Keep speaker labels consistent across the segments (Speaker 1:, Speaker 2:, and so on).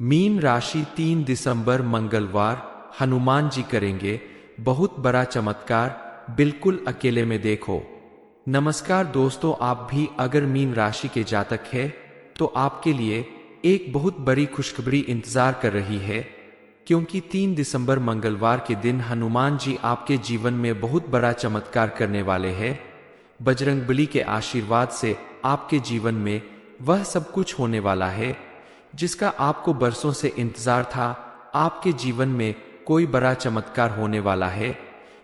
Speaker 1: Mean राशि 3 दिसंबर मंगलवार हनुमान जी करेंगे बहुत बड़ा चमत्कार, बिल्कुल अकेले में देखो। नमस्कार दोस्तों, आप भी अगर मीन राशि के जातक है तो आपके लिए एक बहुत बड़ी खुशखबरी इंतजार कर रही है, क्योंकि 3 दिसंबर मंगलवार के दिन हनुमान जी आपके जीवन में बहुत बड़ा चमत्कार करने वाले हैं। बजरंगबली के आशीर्वाद से आपके जीवन में वह सब कुछ होने वाला है जिसका आपको बरसों से इंतजार था। आपके जीवन में कोई बड़ा चमत्कार होने वाला है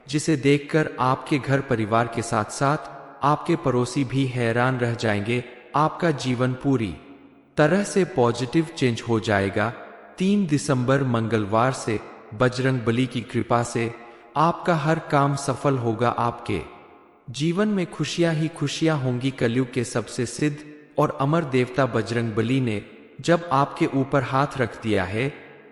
Speaker 1: जिसे देखकर आपके घर परिवार के साथ साथ आपके पड़ोसी भी हैरान रह जाएंगे। आपका जीवन पूरी तरह से पॉजिटिव चेंज हो जाएगा। 3 दिसंबर मंगलवार से बजरंगबली की कृपा से आपका हर काम सफल होगा। आपके जीवन में खुशियां ही खुशियां होंगी। कलयुग के सबसे सिद्ध और अमर देवता बजरंगबली ने जब आपके ऊपर हाथ रख दिया है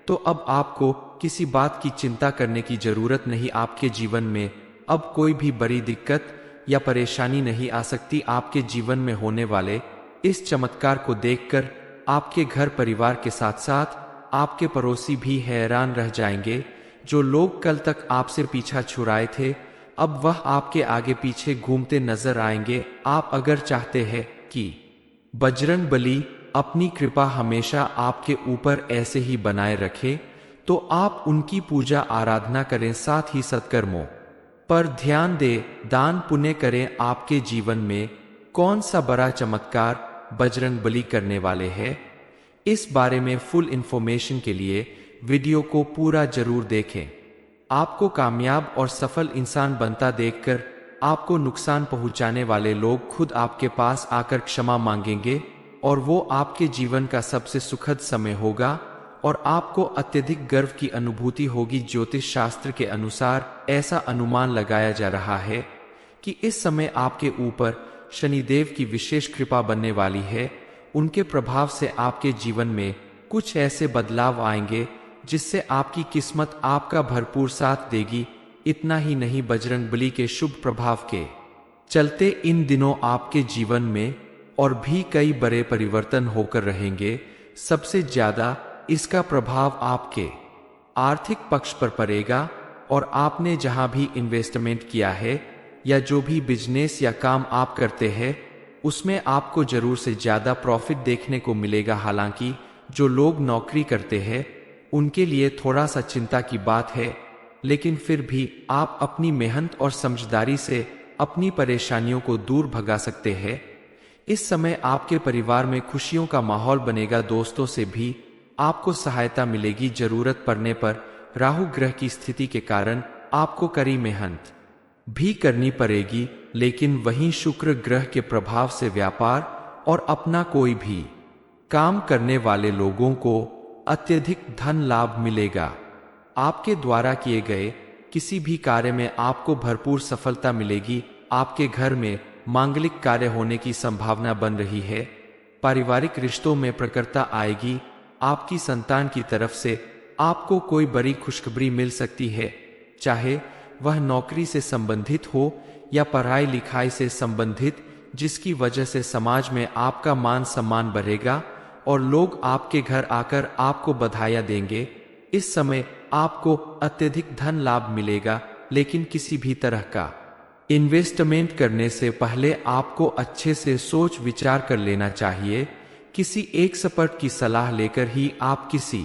Speaker 1: तो अब आपको किसी बात की चिंता करने की जरूरत नहीं। आपके जीवन में अब कोई भी बड़ी दिक्कत या परेशानी नहीं आ सकती। आपके जीवन में होने वाले इस चमत्कार को देखकर आपके घर परिवार के साथ साथ आपके पड़ोसी भी हैरान रह जाएंगे। जो लोग कल तक आपसे पीछा छुड़ाए थे, अब वह आपके आगे पीछे घूमते नजर आएंगे। आप अगर चाहते हैं कि बजरंगबली अपनी कृपा हमेशा आपके ऊपर ऐसे ही बनाए रखे तो आप उनकी पूजा आराधना करें, साथ ही सत्कर्मों पर ध्यान दें, दान पुण्य करें। आपके जीवन में कौन सा बड़ा चमत्कार बजरंगबली करने वाले हैं, इस बारे में फुल इंफॉर्मेशन के लिए वीडियो को पूरा जरूर देखें। आपको कामयाब और सफल इंसान बनता देखकर आपको नुकसान पहुंचाने वाले लोग खुद आपके पास आकर क्षमा मांगेंगे और वो आपके जीवन का सबसे सुखद समय होगा और आपको अत्यधिक गर्व की अनुभूति होगी। ज्योतिष शास्त्र के अनुसार ऐसा अनुमान लगाया जा रहा है कि इस समय आपके ऊपर शनिदेव की विशेष कृपा बनने वाली है। उनके प्रभाव से आपके जीवन में कुछ ऐसे बदलाव आएंगे जिससे आपकी किस्मत आपका भरपूर साथ देगी। इतना ही नहीं, बजरंगबली के शुभ प्रभाव के चलते इन दिनों आपके जीवन में और भी कई बड़े परिवर्तन होकर रहेंगे। सबसे ज्यादा इसका प्रभाव आपके आर्थिक पक्ष पर पड़ेगा और आपने जहां भी इन्वेस्टमेंट किया है या जो भी बिजनेस या काम आप करते हैं उसमें आपको जरूर से ज्यादा प्रॉफिट देखने को मिलेगा। हालांकि जो लोग नौकरी करते हैं उनके लिए थोड़ा सा चिंता की बात है, लेकिन फिर भी आप अपनी मेहनत और समझदारी से अपनी परेशानियों को दूर भगा सकते हैं। इस समय आपके परिवार में खुशियों का माहौल बनेगा। दोस्तों से भी आपको सहायता मिलेगी। जरूरत पड़ने पर राहु ग्रह की स्थिति के कारण आपको कड़ी मेहनत भी करनी पड़ेगी, लेकिन वहीं शुक्र ग्रह के प्रभाव से व्यापार और अपना कोई भी काम करने वाले लोगों को अत्यधिक धन लाभ मिलेगा। आपके द्वारा किए गए किसी भी कार्य में आपको भरपूर सफलता मिलेगी। आपके घर में मांगलिक कार्य होने की संभावना बन रही है। पारिवारिक रिश्तों में प्रखरता आएगी। आपकी संतान की तरफ से आपको कोई बड़ी खुशखबरी मिल सकती है, चाहे वह नौकरी से संबंधित हो या पढ़ाई लिखाई से संबंधित, जिसकी वजह से समाज में आपका मान सम्मान बढ़ेगा और लोग आपके घर आकर आपको बधाइयां देंगे। इस समय आपको अत्यधिक धन लाभ मिलेगा, लेकिन किसी भी तरह का इन्वेस्टमेंट करने से पहले आपको अच्छे से सोच विचार कर लेना चाहिए। किसी एक एक्सपर्ट की सलाह लेकर ही आप किसी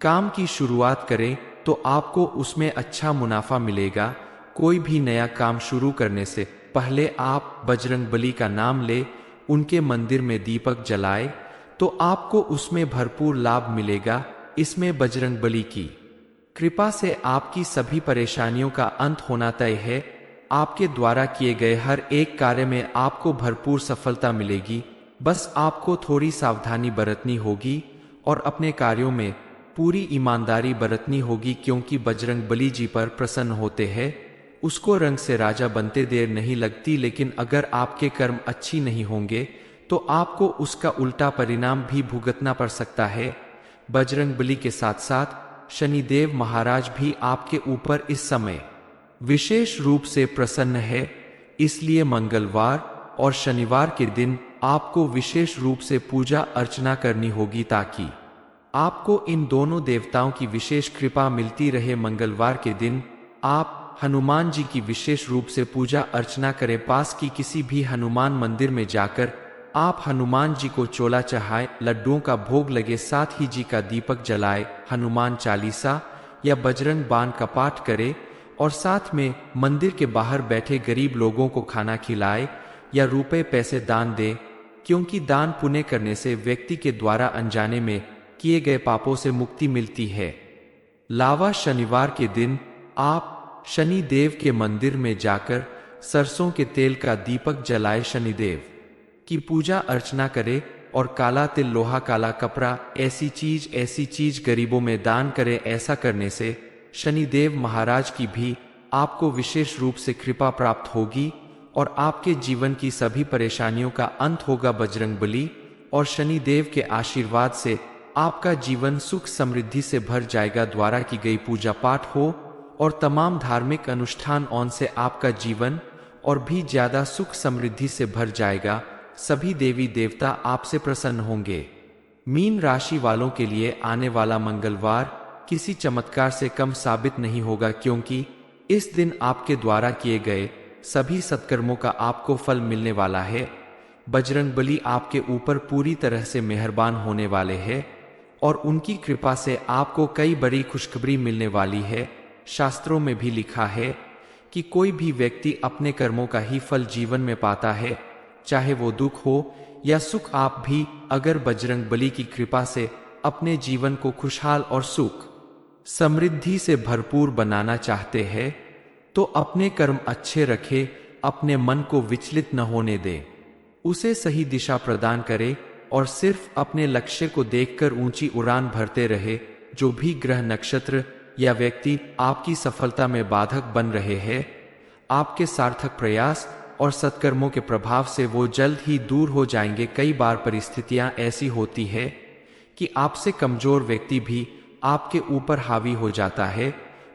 Speaker 1: काम की शुरुआत करें तो आपको उसमें अच्छा मुनाफा मिलेगा। कोई भी नया काम शुरू करने से पहले आप बजरंगबली का नाम ले, उनके मंदिर में दीपक जलाए तो आपको उसमें भरपूर लाभ मिलेगा। इसमें बजरंगबली की कृपा से आपकी सभी परेशानियों का अंत होना तय है। आपके द्वारा किए गए हर एक कार्य में आपको भरपूर सफलता मिलेगी। बस आपको थोड़ी सावधानी बरतनी होगी और अपने कार्यों में पूरी ईमानदारी बरतनी होगी, क्योंकि बजरंगबली जी पर प्रसन्न होते हैं। उसको रंग से राजा बनते देर नहीं लगती, लेकिन अगर आपके कर्म अच्छी नहीं होंगे तो आपको उसका उल्टा परिणाम भी भुगतना पड़ सकता है। बजरंगबली के साथ साथ शनिदेव महाराज भी आपके ऊपर इस समय विशेष रूप से प्रसन्न है। इसलिए मंगलवार और शनिवार के दिन आपको विशेष रूप से पूजा अर्चना करनी होगी ताकि आपको इन दोनों देवताओं की विशेष कृपा मिलती रहे। मंगलवार के दिन आप हनुमान जी की विशेष रूप से पूजा अर्चना करें। पास की किसी भी हनुमान मंदिर में जाकर आप हनुमान जी को चोला चढ़ाए, लड्डुओं का भोग लगे, साथ ही जी का दीपक जलाए, हनुमान चालीसा या बजरंग बाण का पाठ करे और साथ में मंदिर के बाहर बैठे गरीब लोगों को खाना खिलाए या रुपए पैसे दान दे, क्योंकि दान पुण्य करने से व्यक्ति के द्वारा अनजाने में किए गए पापों से मुक्ति मिलती है। लावा शनिवार के दिन आप शनि देव के मंदिर में जाकर सरसों के तेल का दीपक जलाए, शनिदेव की पूजा अर्चना करे और काला तिल, लोहा, काला कपड़ा, ऐसी चीज गरीबों में दान करे। ऐसा करने से शनिदेव महाराज की भी आपको विशेष रूप से कृपा प्राप्त होगी और आपके जीवन की सभी परेशानियों का अंत होगा। बजरंगबली और शनिदेव के आशीर्वाद से आपका जीवन सुख समृद्धि से भर जाएगा। द्वारा की गई पूजा पाठ हो और तमाम धार्मिक अनुष्ठान ऑन से आपका जीवन और भी ज्यादा सुख समृद्धि से भर जाएगा। सभी देवी देवता आपसे प्रसन्न होंगे। मीन राशि वालों के लिए आने वाला मंगलवार किसी चमत्कार से कम साबित नहीं होगा, क्योंकि इस दिन आपके द्वारा किए गए सभी सत्कर्मों का आपको फल मिलने वाला है। बजरंगबली आपके ऊपर पूरी तरह से मेहरबान होने वाले हैं और उनकी कृपा से आपको कई बड़ी खुशखबरी मिलने वाली है। शास्त्रों में भी लिखा है कि कोई भी व्यक्ति अपने कर्मों का ही फल जीवन में पाता है, चाहे वो दुख हो या सुख। आप भी अगर बजरंगबली की कृपा से अपने जीवन को खुशहाल और सुख समृद्धि से भरपूर बनाना चाहते हैं तो अपने कर्म अच्छे रखें, अपने मन को विचलित न होने दें, उसे सही दिशा प्रदान करें और सिर्फ अपने लक्ष्य को देखकर ऊंची उड़ान भरते रहे। जो भी ग्रह, नक्षत्र या व्यक्ति आपकी सफलता में बाधक बन रहे हैं, आपके सार्थक प्रयास और सत्कर्मों के प्रभाव से वो जल्द ही दूर हो जाएंगे। कई बार परिस्थितियां ऐसी होती है कि आपसे कमजोर व्यक्ति भी आपके ऊपर हावी हो जाता है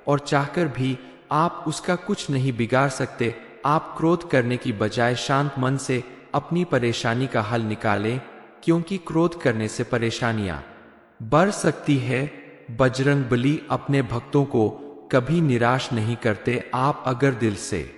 Speaker 1: और चाहकर भी आप उसका कुछ नहीं बिगाड़ सकते। आप क्रोध करने की बजाय शांत मन से अपनी परेशानी का हल निकालें, क्योंकि क्रोध करने से परेशानियां बढ़ सकती है। बजरंगबली अपने भक्तों को कभी निराश नहीं करते। आप अगर दिल से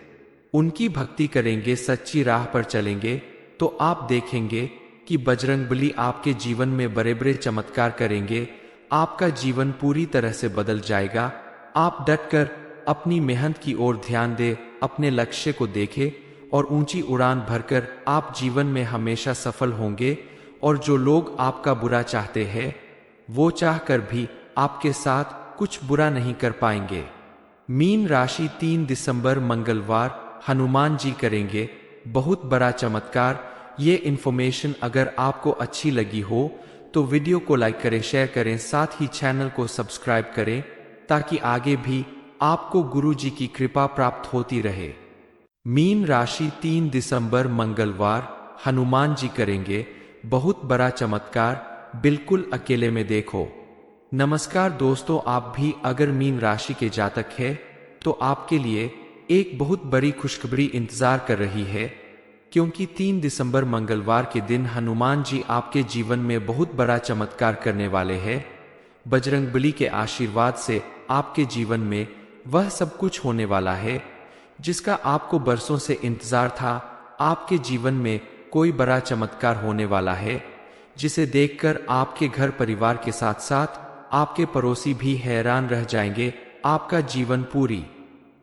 Speaker 1: उनकी भक्ति करेंगे, सच्ची राह पर चलेंगे, तो आप देखेंगे कि बजरंगबली आपके जीवन में बड़े बड़े चमत्कार करेंगे। आपका जीवन पूरी तरह से बदल जाएगा। आप डटकर अपनी मेहनत की ओर ध्यान दें, अपने लक्ष्य को देखें और ऊंची उड़ान भरकर आप जीवन में हमेशा सफल होंगे। और जो लोग आपका बुरा चाहते हैं, वो चाहकर भी आपके साथ कुछ बुरा नहीं कर पाएंगे। मीन राशि 3 दिसंबर मंगलवार हनुमान जी करेंगे बहुत बड़ा चमत्कार। ये इन्फॉर्मेशन अगर आपको अच्छी लगी हो तो वीडियो को लाइक करें, शेयर करें, साथ ही चैनल को सब्सक्राइब करें ताकि आगे भी आपको गुरु जी की कृपा प्राप्त होती रहे। मीन राशि 3 दिसंबर मंगलवार हनुमान जी करेंगे बहुत बड़ा चमत्कार, बिल्कुल अकेले में देखो। नमस्कार दोस्तों, आप भी अगर मीन राशि के जातक हैं तो आपके लिए एक बहुत बड़ी खुशखबरी इंतजार कर रही है, क्योंकि 3 दिसंबर मंगलवार के दिन हनुमान जी आपके जीवन में बहुत बड़ा चमत्कार करने वाले हैं। बजरंगबली के आशीर्वाद से आपके जीवन में वह सब कुछ होने वाला है जिसका आपको बरसों से इंतजार था। आपके जीवन में कोई बड़ा चमत्कार होने वाला है जिसे देखकर आपके घर परिवार के साथ साथ आपके पड़ोसी भी हैरान रह जाएंगे। आपका जीवन पूरी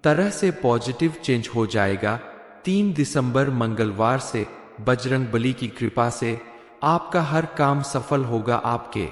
Speaker 1: तरह से पॉजिटिव चेंज हो जाएगा। 3 दिसंबर मंगलवार से बजरंगबली की कृपा से आपका हर काम सफल होगा। आपके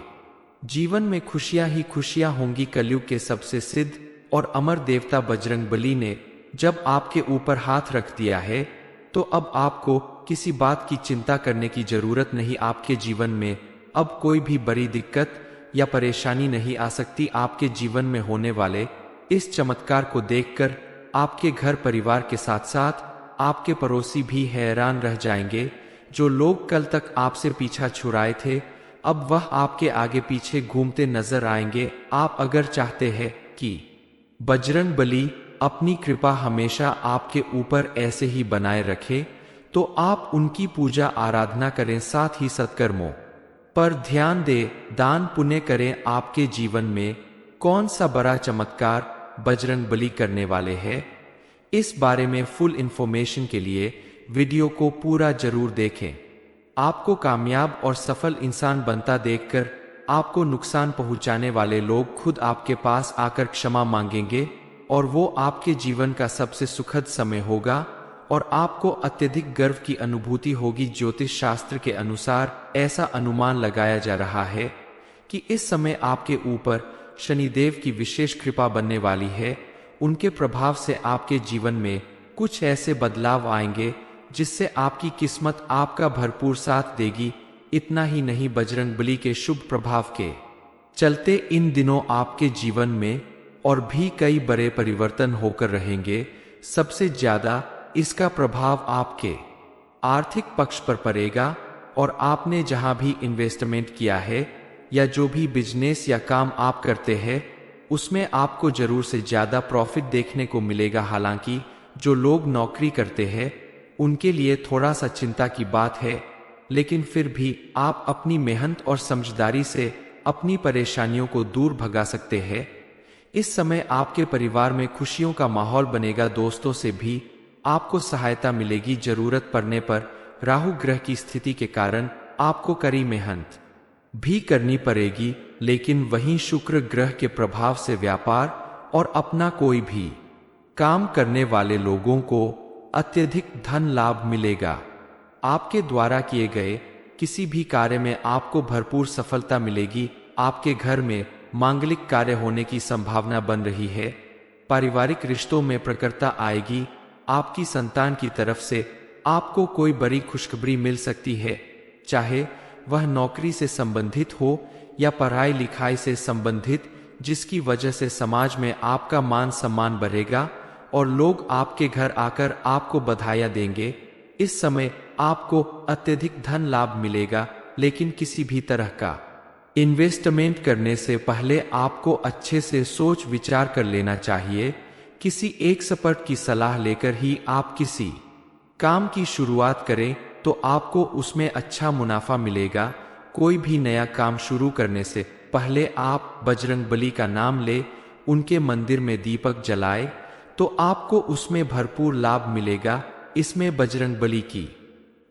Speaker 1: जीवन में खुशियां ही खुशियां होंगी। कलयुग के सबसे सिद्ध और अमर देवता बजरंगबली ने जब आपके ऊपर हाथ रख दिया है तो अब आपको किसी बात की चिंता करने की जरूरत नहीं। आपके जीवन में अब कोई भी बड़ी दिक्कत या परेशानी नहीं आ सकती। आपके जीवन में होने वाले इस चमत्कार को देखकर आपके घर परिवार के साथ साथ आपके पड़ोसी भी हैरान रह जाएंगे। जो लोग कल तक आपसे पीछा छुड़ाए थे, अब वह आपके आगे पीछे घूमते नजर आएंगे। आप अगर चाहते हैं कि बजरंगबली अपनी कृपा हमेशा आपके ऊपर ऐसे ही बनाए रखे, तो आप उनकी पूजा आराधना करें, साथ ही सत्कर्मों पर ध्यान दें, दान पुण्य करें, आपके जीवन में कौन सा बड़ा चमत्कार बजरंगबली करने वाले हैं। इस बारे में फुल इंफॉर्मेशन के लिए वीडियो को पूरा जरूर देखें। आपको कामयाब और सफल इंसान बनता देखकर आपको नुकसान पहुंचाने वाले लोग खुद आपके पास आकर क्षमा मांगेंगे और वो आपके जीवन का सबसे सुखद समय होगा और आपको अत्यधिक गर्व की अनुभूति होगी। ज्योतिष शास्त्र के अनुसार ऐसा अनुमान लगाया जा रहा है कि इस समय आपके ऊपर शनिदेव की विशेष कृपा बनने वाली है। उनके प्रभाव से आपके जीवन में कुछ ऐसे बदलाव आएंगे जिससे आपकी किस्मत आपका भरपूर साथ देगी। इतना ही नहीं, बजरंगबली के शुभ प्रभाव के चलते इन दिनों आपके जीवन में और भी कई बड़े परिवर्तन होकर रहेंगे। सबसे ज्यादा इसका प्रभाव आपके आर्थिक पक्ष पर पड़ेगा और आपने जहां भी इन्वेस्टमेंट किया है या जो भी बिजनेस या काम आप करते हैं उसमें आपको जरूर से ज्यादा प्रॉफिट देखने को मिलेगा। हालांकि जो लोग नौकरी करते हैं उनके लिए थोड़ा सा चिंता की बात है, लेकिन फिर भी आप अपनी मेहनत और समझदारी से अपनी परेशानियों को दूर भगा सकते हैं। इस समय आपके परिवार में खुशियों का माहौल बनेगा। दोस्तों से भी आपको सहायता मिलेगी। जरूरत पड़ने पर राहु ग्रह की स्थिति के कारण आपको कड़ी मेहनत भी करनी पड़ेगी, लेकिन वहीं शुक्र ग्रह के प्रभाव से व्यापार और अपना कोई भी काम करने वाले लोगों को अत्यधिक धन लाभ मिलेगा। आपके द्वारा किए गए किसी भी कार्य में आपको भरपूर सफलता मिलेगी। आपके घर में मांगलिक कार्य होने की संभावना बन रही है। पारिवारिक रिश्तों में प्रखरता आएगी। आपकी संतान की तरफ से आपको कोई बड़ी खुशखबरी मिल सकती है, चाहे वह नौकरी से संबंधित हो या पढ़ाई लिखाई से संबंधित, जिसकी वजह से समाज में आपका मान सम्मान बढ़ेगा और लोग आपके घर आकर आपको बधाइयां देंगे। इस समय आपको अत्यधिक धन लाभ मिलेगा, लेकिन किसी भी तरह का इन्वेस्टमेंट करने से पहले आपको अच्छे से सोच विचार कर लेना चाहिए। किसी एक एक्सपर्ट की सलाह लेकर ही आप किसी काम की शुरुआत करें तो आपको उसमें अच्छा मुनाफा मिलेगा। कोई भी नया काम शुरू करने से पहले आप बजरंगबली का नाम ले, उनके मंदिर में दीपक जलाए तो आपको उसमें भरपूर लाभ मिलेगा। इसमें बजरंगबली की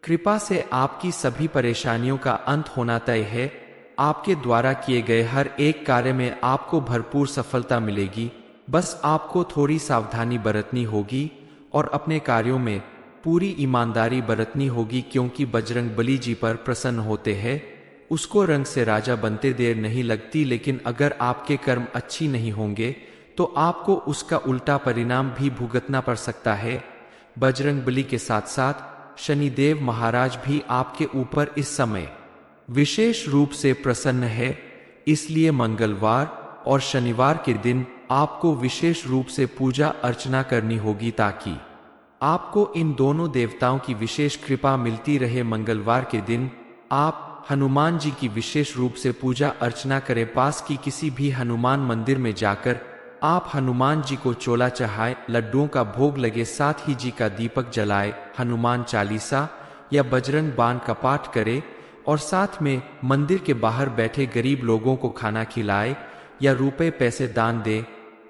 Speaker 1: कृपा से आपकी सभी परेशानियों का अंत होना तय है। आपके द्वारा किए गए हर एक कार्य में आपको भरपूर सफलता मिलेगी। बस आपको थोड़ी सावधानी बरतनी होगी और अपने कार्यों में पूरी ईमानदारी बरतनी होगी, क्योंकि बजरंगबली जी पर प्रसन्न होते हैं। उसको रंग से राजा बनते देर नहीं लगती, लेकिन अगर आपके कर्म अच्छी नहीं होंगे तो आपको उसका उल्टा परिणाम भी भुगतना पड़ सकता है। बजरंगबली के साथ साथ शनिदेव महाराज भी आपके ऊपर इस समय विशेष रूप से प्रसन्न है। इसलिए मंगलवार और शनिवार के दिन आपको विशेष रूप से पूजा अर्चना करनी होगी ताकि आपको इन दोनों देवताओं की विशेष कृपा मिलती रहे। मंगलवार के दिन आप हनुमान जी की विशेष रूप से पूजा अर्चना करें। पास की किसी भी हनुमान मंदिर में जाकर आप हनुमान जी को चोला चढ़ाए, लड्डुओं का भोग लगे, साथ ही जी का दीपक जलाए, हनुमान चालीसा या बजरंग बाण का पाठ करे और साथ में मंदिर के बाहर बैठे गरीब लोगों को खाना खिलाए या रुपए पैसे दान दे,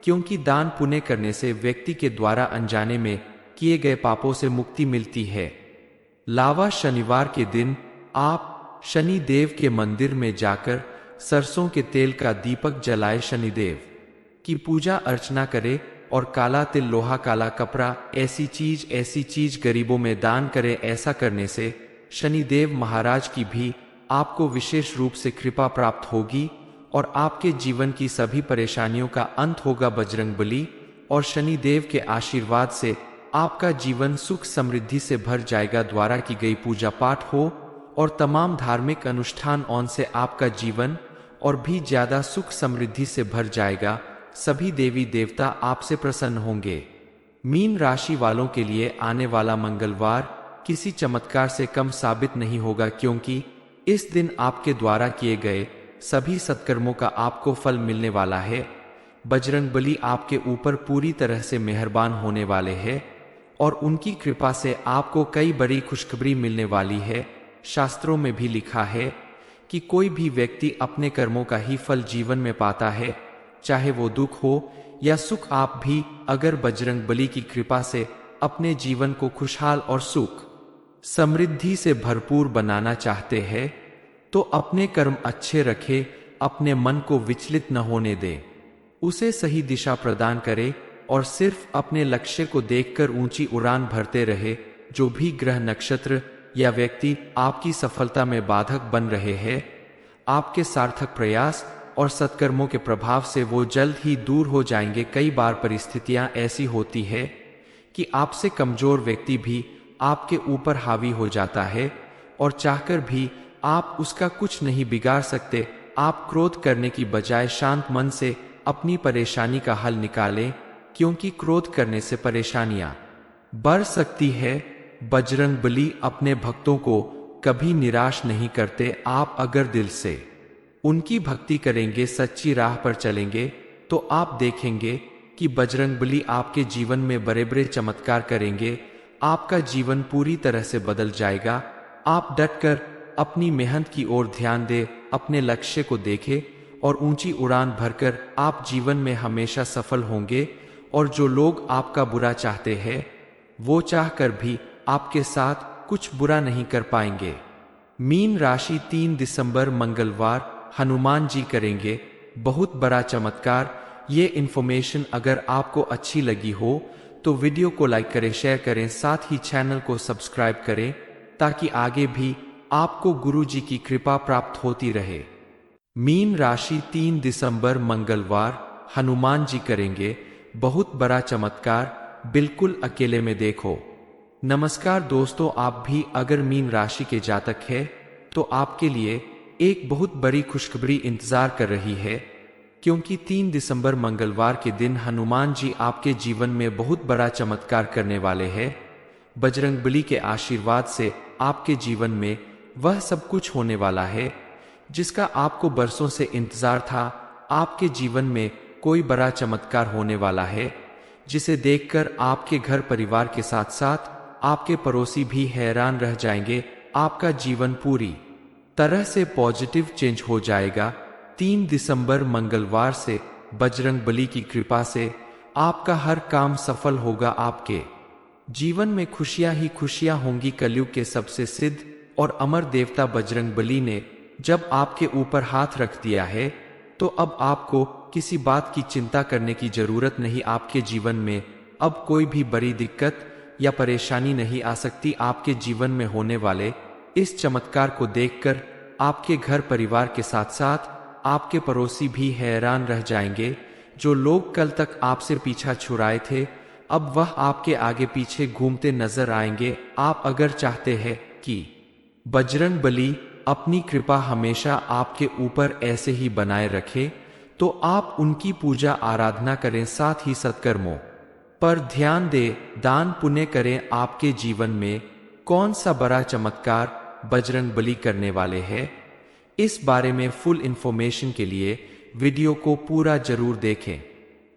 Speaker 1: क्योंकि दान पुण्य करने से व्यक्ति के द्वारा अनजाने में किए गए पापों से मुक्ति मिलती है। लावा शनिवार के दिन आप शनि देव के मंदिर में जाकर सरसों के तेल का दीपक जलाए, शनिदेव की पूजा अर्चना करे और काला तिल, लोहा, काला कपड़ा, ऐसी चीज गरीबों में दान करे। ऐसा करने से शनिदेव महाराज की भी आपको विशेष रूप से कृपा प्राप्त होगी और आपके जीवन की सभी परेशानियों का अंत होगा। बजरंगबली और शनिदेव के आशीर्वाद से आपका जीवन सुख समृद्धि से भर जाएगा। द्वारा की गई पूजा पाठ हो और तमाम धार्मिक अनुष्ठान से आपका जीवन और भी ज्यादा सुख समृद्धि से भर जाएगा। सभी देवी देवता आपसे प्रसन्न होंगे। मीन राशि वालों के लिए आने वाला मंगलवार किसी चमत्कार से कम साबित नहीं होगा, क्योंकि इस दिन आपके द्वारा किए गए सभी सत्कर्मों का आपको फल मिलने वाला है। बजरंगबली आपके ऊपर पूरी तरह से मेहरबान होने वाले हैं और उनकी कृपा से आपको कई बड़ी खुशखबरी मिलने वाली है। शास्त्रों में भी लिखा है कि कोई भी व्यक्ति अपने कर्मों का ही फल जीवन में पाता है, चाहे वो दुख हो या सुख। आप भी अगर बजरंग बली की कृपा से अपने जीवन को खुशहाल और सुख समृद्धि से भरपूर बनाना चाहते हैं तो अपने कर्म अच्छे रखें, अपने मन को विचलित न होने दें, उसे सही दिशा प्रदान करें और सिर्फ अपने लक्ष्य को देखकर ऊंची उड़ान भरते रहे। जो भी ग्रह, नक्षत्र या व्यक्ति आपकी सफलता में बाधक बन रहे हैं, आपके सार्थक प्रयास और सत्कर्मों के प्रभाव से वो जल्द ही दूर हो जाएंगे। कई बार परिस्थितियां ऐसी होती है कि आपसे कमजोर व्यक्ति भी आपके ऊपर हावी हो जाता है और चाहकर भी आप उसका कुछ नहीं बिगाड़ सकते। आप क्रोध करने की बजाय शांत मन से अपनी परेशानी का हल निकालें, क्योंकि क्रोध करने से परेशानियां बढ़ सकती है। बजरंग बली अपने भक्तों को कभी निराश नहीं करते। आप अगर दिल से उनकी भक्ति करेंगे, सच्ची राह पर चलेंगे, तो आप देखेंगे कि बजरंग बली आपके जीवन में बड़े बड़े चमत्कार करेंगे। आपका जीवन पूरी तरह से बदल जाएगा। आप डटकर अपनी मेहनत की ओर ध्यान दें, अपने लक्ष्य को देखें और ऊंची उड़ान भरकर आप जीवन में हमेशा सफल होंगे। और जो लोग आपका बुरा चाहते हैं, वो चाहकर भी आपके साथ कुछ बुरा नहीं कर पाएंगे। मीन राशि, 3 दिसंबर मंगलवार, हनुमान जी करेंगे बहुत बड़ा चमत्कार। ये इन्फॉर्मेशन अगर आपको अच्छी लगी हो तो वीडियो को लाइक करें, शेयर करें, साथ ही चैनल को सब्सक्राइब करें ताकि आगे भी आपको गुरु जी की कृपा प्राप्त होती रहे। मीन राशि, 3 दिसंबर मंगलवार, हनुमान जी करेंगे बहुत बड़ा चमत्कार, बिल्कुल अकेले में देखो। नमस्कार दोस्तों, आप भी अगर मीन राशि के जातक हैं तो आपके लिए एक बहुत बड़ी खुशखबरी इंतजार कर रही है, क्योंकि 3 दिसंबर मंगलवार के दिन हनुमान जी आपके जीवन में बहुत बड़ा चमत्कार करने वाले हैं। बजरंग बली के आशीर्वाद से आपके जीवन में वह सब कुछ होने वाला है जिसका आपको बरसों से इंतजार था। आपके जीवन में कोई बड़ा चमत्कार होने वाला है जिसे देखकर आपके घर परिवार के साथ साथ आपके पड़ोसी भी हैरान रह जाएंगे। आपका जीवन पूरी तरह से पॉजिटिव चेंज हो जाएगा। 3 दिसंबर मंगलवार से बजरंग बली की कृपा से आपका हर काम सफल होगा। आपके जीवन में खुशियां ही खुशियां होंगी। कलयुग के सबसे सिद्ध और अमर देवता बजरंग बली ने जब आपके ऊपर हाथ रख दिया है तो अब आपको किसी बात की चिंता करने की जरूरत नहीं। आपके जीवन में अब कोई भी बड़ी दिक्कत या परेशानी नहीं आ सकती। आपके जीवन में होने वाले इस चमत्कार को देखकर आपके घर परिवार के साथ साथ आपके पड़ोसी भी हैरान रह जाएंगे। जो लोग कल तक आपसे पीछा छुड़ाए थे, अब वह आपके आगे पीछे घूमते नजर आएंगे। आप अगर चाहते हैं कि बजरंग बली अपनी कृपा हमेशा आपके ऊपर ऐसे ही बनाए रखे, तो आप उनकी पूजा आराधना करें, साथ ही सत्कर्मों पर ध्यान दें, दान पुण्य करें। आपके जीवन में कौन सा बड़ा चमत्कार बजरंग बली करने वाले हैं, इस बारे में फुल इंफॉर्मेशन के लिए वीडियो को पूरा जरूर देखें।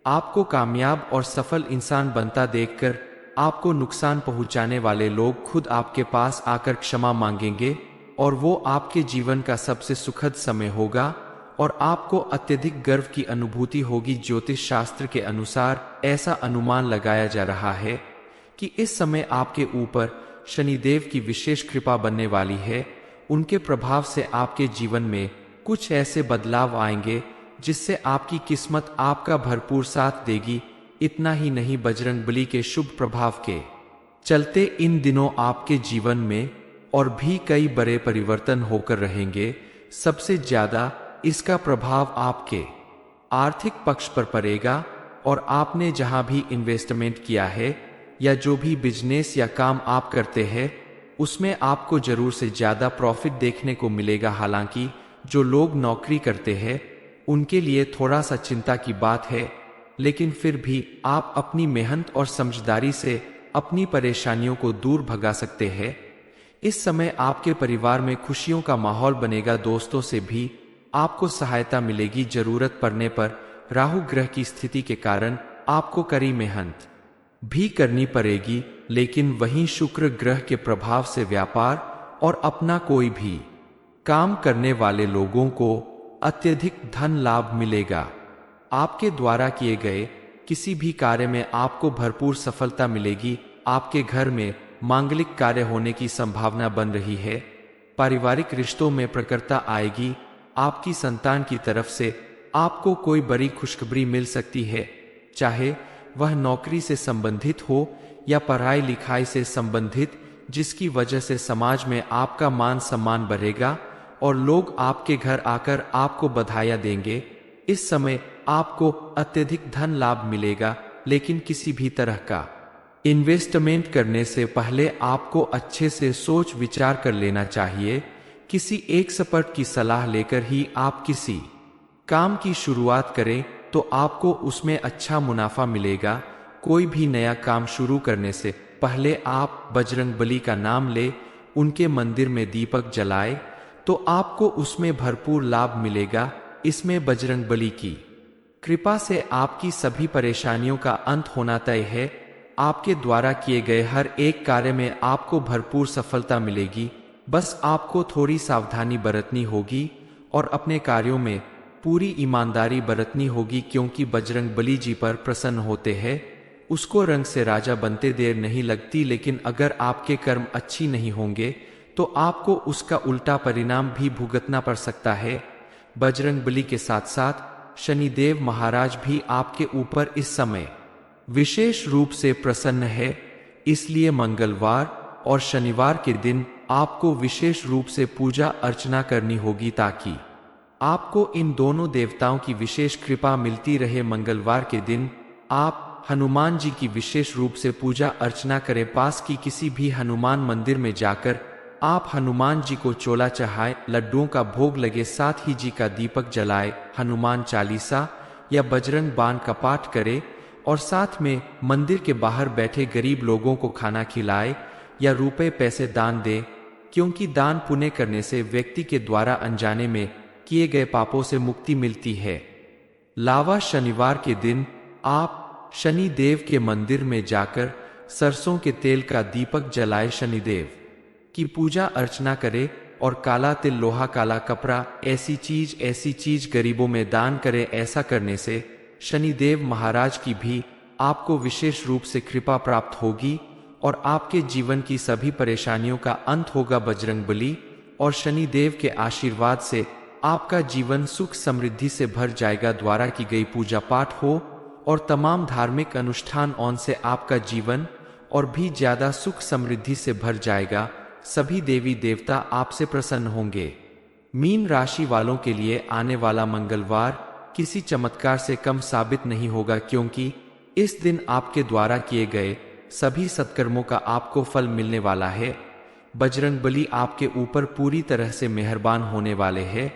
Speaker 1: आपको कामयाब और सफल इंसान बनता देखकर आपको नुकसान पहुंचाने वाले लोग खुद आपके पास आकर क्षमा मांगेंगे और वो आपके जीवन का सबसे सुखद समय होगा और आपको अत्यधिक गर्व की अनुभूति होगी। ज्योतिष शास्त्र के अनुसार ऐसा अनुमान लगाया जा रहा है कि इस समय आपके ऊपर शनिदेव की विशेष कृपा बनने वाली है। उनके प्रभाव से आपके जीवन में कुछ ऐसे बदलाव आएंगे जिससे आपकी किस्मत आपका भरपूर साथ देगी। इतना ही नहीं, बजरंग बली के शुभ प्रभाव के चलते इन दिनों आपके जीवन में और भी कई बड़े परिवर्तन होकर रहेंगे। सबसे ज्यादा इसका प्रभाव आपके आर्थिक पक्ष पर पड़ेगा और आपने जहां भी इन्वेस्टमेंट किया है या जो भी बिजनेस या काम आप करते हैं, उसमें आपको जरूर से ज्यादा प्रॉफिट देखने को मिलेगा। हालांकि जो लोग नौकरी करते हैं उनके लिए थोड़ा सा चिंता की बात है, लेकिन फिर भी आप अपनी मेहनत और समझदारी से अपनी परेशानियों को दूर भगा सकते हैं। इस समय आपके परिवार में खुशियों का माहौल बनेगा। दोस्तों से भी आपको सहायता मिलेगी। जरूरत पड़ने पर राहु ग्रह की स्थिति के कारण आपको कड़ी मेहनत भी करनी पड़ेगी, लेकिन वहीं शुक्र ग्रह के प्रभाव से व्यापार और अपना कोई भी काम करने वाले लोगों को अत्यधिक धन लाभ मिलेगा। आपके द्वारा किए गए किसी भी कार्य में आपको भरपूर सफलता मिलेगी। आपके घर में मांगलिक कार्य होने की संभावना बन रही है। पारिवारिक रिश्तों में प्रखरता आएगी। आपकी संतान की तरफ से आपको कोई बड़ी खुशखबरी मिल सकती है, चाहे वह नौकरी से संबंधित हो या पढ़ाई लिखाई से संबंधित, जिसकी वजह से समाज में आपका मान सम्मान बढ़ेगा और लोग आपके घर आकर आपको बधाइयां देंगे। इस समय आपको अत्यधिक धन लाभ मिलेगा, लेकिन किसी भी तरह का इन्वेस्टमेंट करने से पहले आपको अच्छे से सोच विचार कर लेना चाहिए। किसी एक एक्सपर्ट की सलाह लेकर ही आप किसी काम की शुरुआत करें तो आपको उसमें अच्छा मुनाफा मिलेगा। कोई भी नया काम शुरू करने से पहले आप बजरंगबली का नाम ले, उनके मंदिर में दीपक जलाए तो आपको उसमें भरपूर लाभ मिलेगा। इसमें बजरंगबली की कृपा से आपकी सभी परेशानियों का अंत होना तय है। आपके द्वारा किए गए हर एक कार्य में आपको भरपूर सफलता मिलेगी। बस आपको थोड़ी सावधानी बरतनी होगी और अपने कार्यों में पूरी ईमानदारी बरतनी होगी, क्योंकि बजरंगबली जी पर प्रसन्न होते हैं। उसको रंग से राजा बनते देर नहीं लगती, लेकिन अगर आपके कर्म अच्छी नहीं होंगे तो आपको उसका उल्टा परिणाम भी भुगतना पड़ सकता है। बजरंगबली के साथ साथ शनिदेव महाराज भी आपके ऊपर इस समय विशेष रूप से प्रसन्न है। इसलिए मंगलवार और शनिवार के दिन आपको विशेष रूप से पूजा अर्चना करनी होगी, ताकि आपको इन दोनों देवताओं की विशेष कृपा मिलती रहे। मंगलवार के दिन आप हनुमान जी की विशेष रूप से पूजा अर्चना करें। पास की किसी भी हनुमान मंदिर में जाकर आप हनुमान जी को चोला चढ़ाए, लड्डुओं का भोग लगे, साथ ही जी का दीपक जलाए, हनुमान चालीसा या बजरंग बाण का पाठ करे और साथ में मंदिर के बाहर बैठे गरीब लोगों को खाना खिलाए या रुपए पैसे दान दे, क्योंकि दान पुण्य करने से व्यक्ति के द्वारा अनजाने में किए गए पापों से मुक्ति मिलती है। लावा शनिवार के दिन आप शनि देव के मंदिर में जाकर सरसों के तेल का दीपक जलाए, शनिदेव की पूजा अर्चना करे और काला तिल, लोहा, काला कपड़ा, ऐसी चीज गरीबों में दान करे। ऐसा करने से शनिदेव महाराज की भी आपको विशेष रूप से कृपा प्राप्त होगी और आपके जीवन की सभी परेशानियों का अंत होगा। बजरंगबली और शनिदेव के आशीर्वाद से आपका जीवन सुख समृद्धि से भर जाएगा। द्वारा की गई पूजा पाठ हो और तमाम धार्मिक अनुष्ठान ऑन से आपका जीवन और भी ज्यादा सुख समृद्धि से भर जाएगा। सभी देवी देवता आपसे प्रसन्न होंगे। मीन राशि वालों के लिए आने वाला मंगलवार किसी चमत्कार से कम साबित नहीं होगा, क्योंकि इस दिन आपके द्वारा किए गए सभी सत्कर्मों का आपको फल मिलने वाला है। बजरंगबली आपके ऊपर पूरी तरह से मेहरबान होने वाले हैं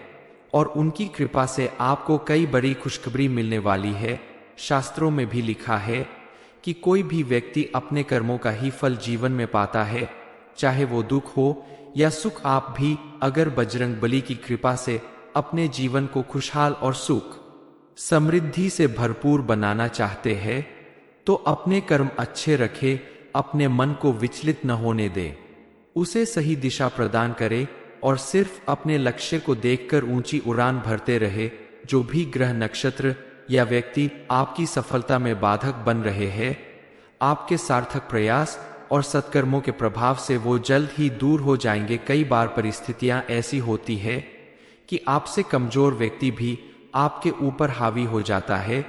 Speaker 1: और उनकी कृपा से आपको कई बड़ी खुशखबरी मिलने वाली है। शास्त्रों में भी लिखा है कि कोई भी व्यक्ति अपने कर्मों का ही फल जीवन में पाता है, चाहे वो दुख हो या सुख। आप भी अगर बजरंगबली की कृपा से अपने जीवन को खुशहाल और सुख समृद्धि से भरपूर बनाना चाहते हैं तो अपने कर्म अच्छे रखें, अपने मन को विचलित न होने दें, उसे सही दिशा प्रदान करें और सिर्फ अपने लक्ष्य को देखकर ऊंची उड़ान भरते रहे। जो भी ग्रह, नक्षत्र या व्यक्ति आपकी सफलता में बाधक बन रहे हैं, आपके सार्थक प्रयास और सत्कर्मों के प्रभाव से वो जल्द ही दूर हो जाएंगे। कई बार परिस्थितियां ऐसी होती है कि आपसे कमजोर व्यक्ति भी आपके ऊपर हावी हो जाता है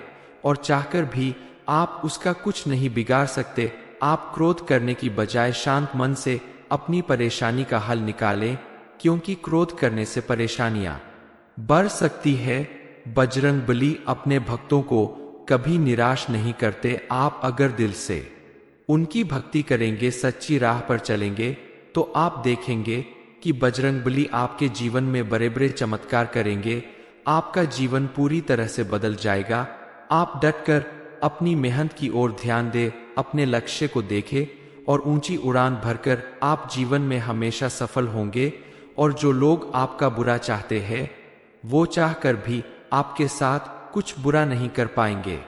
Speaker 1: और चाहकर भी आप उसका कुछ नहीं बिगाड़ सकते। आप क्रोध करने की बजाय शांत मन से अपनी परेशानी का हल निकालें, क्योंकि क्रोध करने से परेशानियां बढ़ सकती है। बजरंगबली अपने भक्तों को कभी निराश नहीं करते। आप अगर दिल से उनकी भक्ति करेंगे, सच्ची राह पर चलेंगे, तो आप देखेंगे कि बजरंगबली आपके जीवन में बड़े बड़े चमत्कार करेंगे। आपका जीवन पूरी तरह से बदल जाएगा। आप डटकर अपनी मेहनत की ओर ध्यान दें, अपने लक्ष्य को देखें और ऊंची उड़ान भरकर आप जीवन में हमेशा सफल होंगे। और जो लोग आपका बुरा चाहते हैं, वो चाहकर भी आपके साथ कुछ बुरा नहीं कर पाएंगे।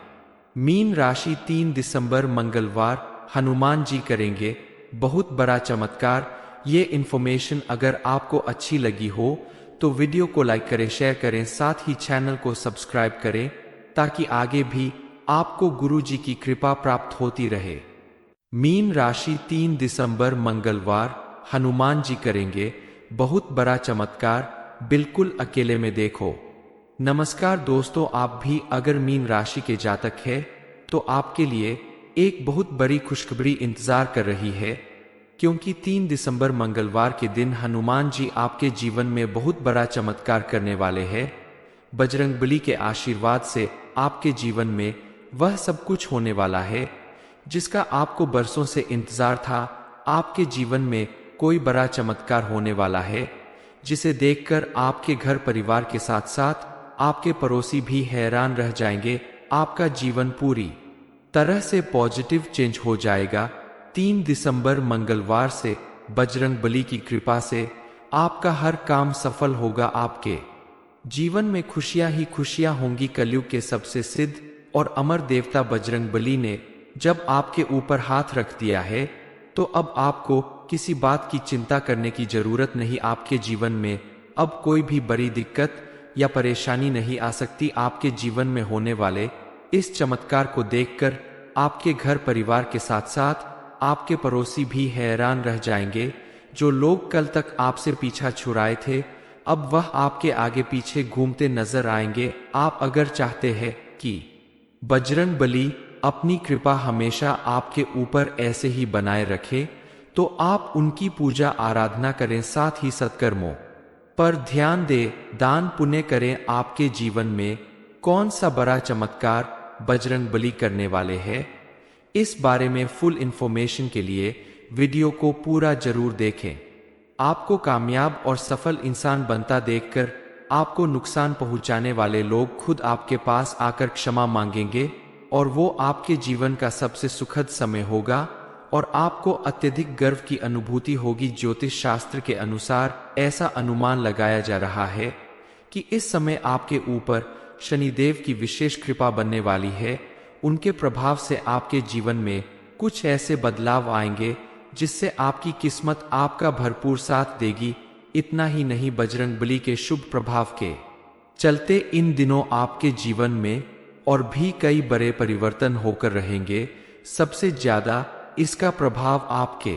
Speaker 1: मीन राशि 3 दिसंबर मंगलवार हनुमान जी करेंगे बहुत बड़ा चमत्कार। ये इन्फॉर्मेशन अगर आपको अच्छी लगी हो तो वीडियो को लाइक करें, शेयर करें, साथ ही चैनल को सब्सक्राइब करें ताकि आगे भी आपको गुरु जी की कृपा प्राप्त होती रहे। मीन राशि 3 दिसंबर मंगलवार, हनुमान जी करेंगे बहुत बड़ा चमत्कार, बिल्कुल अकेले में देखो। नमस्कार दोस्तों, आप भी अगर मीन राशि के जातक है तो आपके लिए एक बहुत बड़ी खुशखबरी इंतजार कर रही है, क्योंकि 3 दिसंबर मंगलवार के दिन हनुमान जी आपके जीवन में बहुत बड़ा चमत्कार करने वाले हैं। बजरंगबली के आशीर्वाद से आपके जीवन में वह सब कुछ होने वाला है जिसका आपको बरसों से इंतजार था। आपके जीवन में कोई बड़ा चमत्कार होने वाला है जिसे देखकर आपके घर परिवार के साथ साथ आपके पड़ोसी भी हैरान रह जाएंगे। आपका जीवन पूरी तरह से पॉजिटिव चेंज हो जाएगा। 3 दिसंबर मंगलवार से बजरंगबली की कृपा से आपका हर काम सफल होगा। आपके जीवन में खुशियां ही खुशियां होंगी। कलयुग के सबसे सिद्ध और अमर देवता बजरंगबली ने जब आपके ऊपर हाथ रख दिया है तो अब आपको किसी बात की चिंता करने की जरूरत नहीं। आपके जीवन में अब कोई भी बड़ी दिक्कत या परेशानी नहीं आ सकती। आपके जीवन में होने वाले इस चमत्कार को देखकर आपके घर परिवार के साथ साथ आपके पड़ोसी भी हैरान रह जाएंगे। जो लोग कल तक आपसे पीछा छुड़ाए थे अब वह आपके आगे पीछे घूमते नजर आएंगे। आप अगर चाहते हैं कि बजरंगबली अपनी कृपा हमेशा आपके ऊपर ऐसे ही बनाए रखे तो आप उनकी पूजा आराधना करें, साथ ही सत्कर्मों पर ध्यान दें, दान पुण्य करें। आपके जीवन में कौन सा बड़ा चमत्कार बजरंगबली करने वाले हैं, इस बारे में फुल इंफॉर्मेशन के लिए वीडियो को पूरा जरूर देखें। आपको कामयाब और सफल इंसान बनता देखकर आपको नुकसान पहुंचाने वाले लोग खुद आपके पास आकर क्षमा मांगेंगे और वो आपके जीवन का सबसे सुखद समय होगा और आपको अत्यधिक गर्व की अनुभूति होगी। ज्योतिष शास्त्र के अनुसार ऐसा अनुमान लगाया जा रहा है कि इस समय आपके ऊपर शनिदेव की विशेष कृपा बनने वाली है। उनके प्रभाव से आपके जीवन में कुछ ऐसे बदलाव आएंगे जिससे आपकी किस्मत आपका भरपूर साथ देगी। इतना ही नहीं, बजरंगबली के शुभ प्रभाव के चलते इन दिनों आपके जीवन में और भी कई बड़े परिवर्तन होकर रहेंगे। सबसे ज्यादा इसका प्रभाव आपके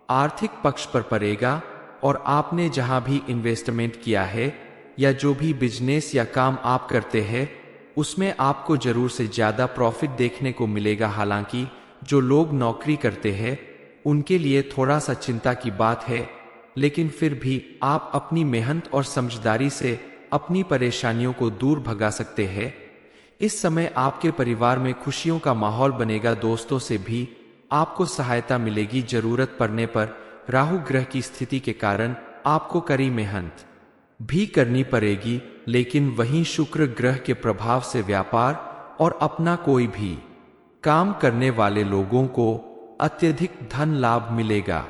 Speaker 1: आर्थिक पक्ष पर पड़ेगा और आपने जहां भी इन्वेस्टमेंट किया है या जो भी बिजनेस या काम आप करते हैं उसमें आपको जरूर से ज्यादा प्रॉफिट देखने को मिलेगा। हालांकि जो लोग नौकरी करते हैं उनके लिए थोड़ा सा चिंता की बात है, लेकिन फिर भी आप अपनी मेहनत और समझदारी से अपनी परेशानियों को दूर भगा सकते हैं। इस समय आपके परिवार में खुशियों का माहौल बनेगा। दोस्तों से भी आपको सहायता मिलेगी। जरूरत पड़ने पर राहु ग्रह की स्थिति के कारण आपको कड़ी मेहनत भी करनी पड़ेगी, लेकिन वहीं शुक्र ग्रह के प्रभाव से व्यापार और अपना कोई भी काम करने वाले लोगों को अत्यधिक धन लाभ मिलेगा।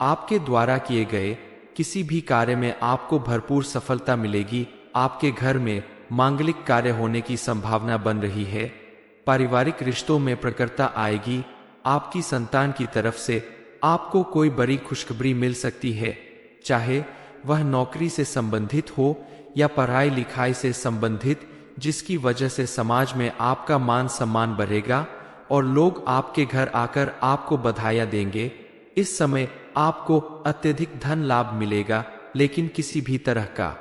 Speaker 1: आपके द्वारा किए गए किसी भी कार्य में आपको भरपूर सफलता मिलेगी। आपके घर में मांगलिक कार्य होने की संभावना बन रही है। पारिवारिक रिश्तों में प्रखरता आएगी। आपकी संतान की तरफ से आपको कोई बड़ी खुशखबरी मिल सकती है, चाहे वह नौकरी से संबंधित हो या पढ़ाई लिखाई से संबंधित, जिसकी वजह से समाज में आपका मान सम्मान बढ़ेगा और लोग आपके घर आकर आपको बधाइयां देंगे। इस समय आपको अत्यधिक धन लाभ मिलेगा, लेकिन किसी भी तरह का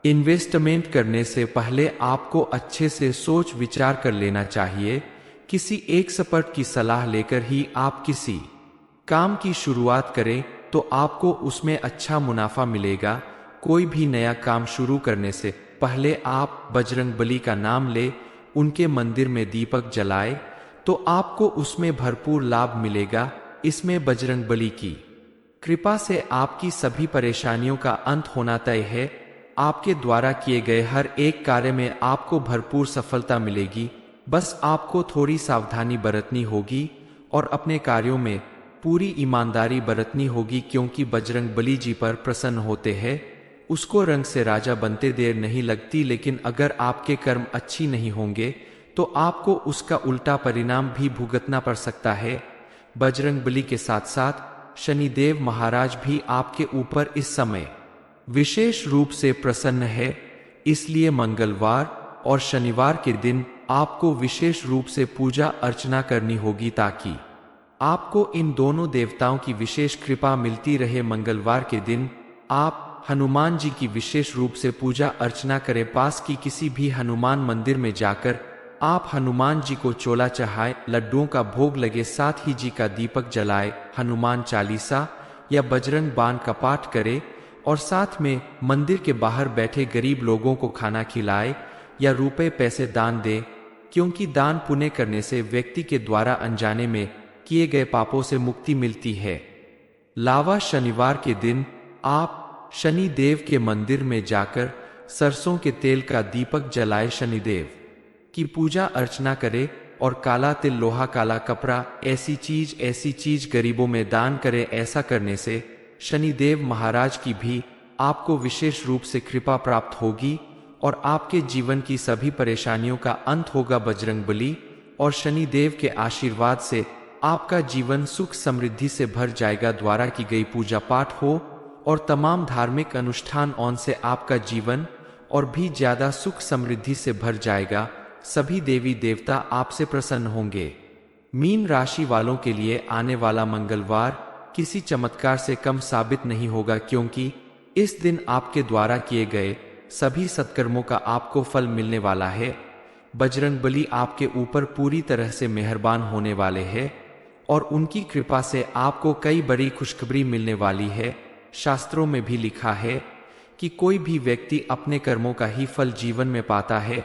Speaker 1: इन्वेस्टमेंट करने से पहले आपको अच्छे से सोच विचार कर लेना चाहिए। किसी एक एक्सपर्ट की सलाह लेकर ही आप किसी काम की शुरुआत करें तो आपको उसमें अच्छा मुनाफा मिलेगा। कोई भी नया काम शुरू करने से पहले आप बजरंगबली का नाम ले, उनके मंदिर में दीपक जलाए तो आपको उसमें भरपूर लाभ मिलेगा। इसमें बजरंगबली की कृपा से आपकी सभी परेशानियों का अंत होना तय है। आपके द्वारा किए गए हर एक कार्य में आपको भरपूर सफलता मिलेगी। बस आपको थोड़ी सावधानी बरतनी होगी और अपने कार्यों में पूरी ईमानदारी बरतनी होगी, क्योंकि बजरंगबली जी पर प्रसन्न होते हैं। उसको रंग से राजा बनते देर नहीं लगती, लेकिन अगर आपके कर्म अच्छी नहीं होंगे तो आपको उसका उल्टा परिणाम भी भुगतना पड़ सकता है। बजरंगबली के साथ साथ शनिदेव महाराज भी आपके ऊपर इस समय विशेष रूप से प्रसन्न है। इसलिए मंगलवार और शनिवार के दिन आपको विशेष रूप से पूजा अर्चना करनी होगी ताकि आपको इन दोनों देवताओं की विशेष कृपा मिलती रहे। मंगलवार के दिन आप हनुमान जी की विशेष रूप से पूजा अर्चना करें। पास की किसी भी हनुमान मंदिर में जाकर आप हनुमान जी को चोला चढ़ाए, लड्डुओं का भोग लगे, साथ ही जी का दीपक जलाए, हनुमान चालीसा या बजरंग बाण का पाठ करे और साथ में मंदिर के बाहर बैठे गरीब लोगों को खाना खिलाए या रुपए पैसे दान दे, क्योंकि दान पुण्य करने से व्यक्ति के द्वारा अनजाने में किए गए पापों से मुक्ति मिलती है। लावा शनिवार के दिन आप शनि देव के मंदिर में जाकर सरसों के तेल का दीपक जलाए, शनिदेव की पूजा अर्चना करे और काला तिल, लोहा, काला कपड़ा, ऐसी चीज गरीबों में दान करे। ऐसा करने से शनिदेव महाराज की भी आपको विशेष रूप से कृपा प्राप्त होगी और आपके जीवन की सभी परेशानियों का अंत होगा। बजरंगबली और शनिदेव के आशीर्वाद से आपका जीवन सुख समृद्धि से भर जाएगा। द्वारा की गई पूजा पाठ हो और तमाम धार्मिक अनुष्ठान ऑन से आपका जीवन और भी ज्यादा सुख समृद्धि से भर जाएगा। सभी देवी देवता आपसे प्रसन्न होंगे। मीन राशि वालों के लिए आने वाला मंगलवार किसी चमत्कार से कम साबित नहीं होगा, क्योंकि इस दिन आपके द्वारा किए गए सभी सत्कर्मों का आपको फल मिलने वाला है। बजरंगबली आपके ऊपर पूरी तरह से मेहरबान होने वाले हैं और उनकी कृपा से आपको कई बड़ी खुशखबरी मिलने वाली है। शास्त्रों में भी लिखा है कि कोई भी व्यक्ति अपने कर्मों का ही फल जीवन में पाता है,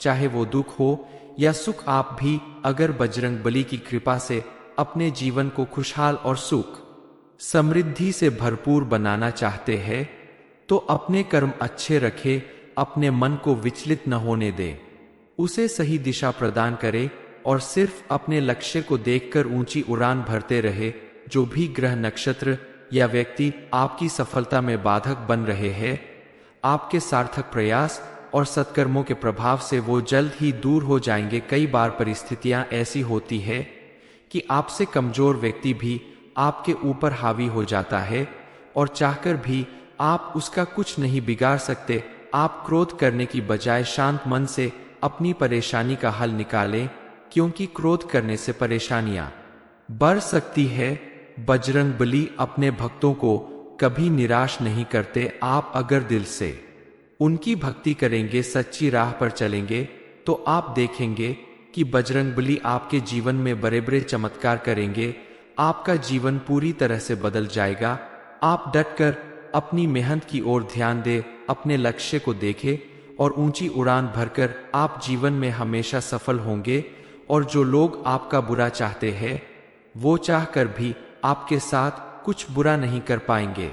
Speaker 1: चाहे वो दुख हो या सुख। आप भी अगर बजरंगबली की कृपा से अपने जीवन को खुशहाल और सुख समृद्धि से भरपूर बनाना चाहते हैं तो अपने कर्म अच्छे रखें, अपने मन को विचलित न होने दें, उसे सही दिशा प्रदान करें और सिर्फ अपने लक्ष्य को देखकर ऊंची उड़ान भरते रहे। जो भी ग्रह, नक्षत्र या व्यक्ति आपकी सफलता में बाधक बन रहे हैं, आपके सार्थक प्रयास और सत्कर्मों के प्रभाव से वो जल्द ही दूर हो जाएंगे। कई बार परिस्थितियां ऐसी होती है कि आपसे कमजोर व्यक्ति भी आपके ऊपर हावी हो जाता है और चाहकर भी आप उसका कुछ नहीं बिगाड़ सकते। आप क्रोध करने की बजाय शांत मन से अपनी परेशानी का हल निकालें, क्योंकि क्रोध करने से परेशानियां बढ़ सकती है। बजरंगबली अपने भक्तों को कभी निराश नहीं करते। आप अगर दिल से उनकी भक्ति करेंगे, सच्ची राह पर चलेंगे, तो आप देखेंगे कि बजरंगबली आपके जीवन में बड़े बड़े चमत्कार करेंगे। आपका जीवन पूरी तरह से बदल जाएगा। आप डटकर अपनी मेहनत की ओर ध्यान दें, अपने लक्ष्य को देखें और ऊंची उड़ान भरकर आप जीवन में हमेशा सफल होंगे। और जो लोग आपका बुरा चाहते हैं, वो चाहकर भी आपके साथ कुछ बुरा नहीं कर पाएंगे।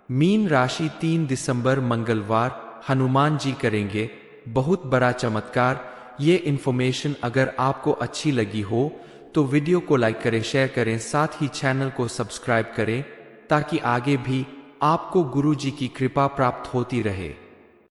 Speaker 1: मीन राशि 3 दिसंबर मंगलवार हनुमान जी करेंगे बहुत बड़ा चमत्कार। ये इन्फॉर्मेशन अगर आपको अच्छी लगी हो तो वीडियो को लाइक करें, शेयर करें, साथ ही चैनल को सब्सक्राइब करें ताकि आगे भी आपको गुरु जी की कृपा प्राप्त होती रहे।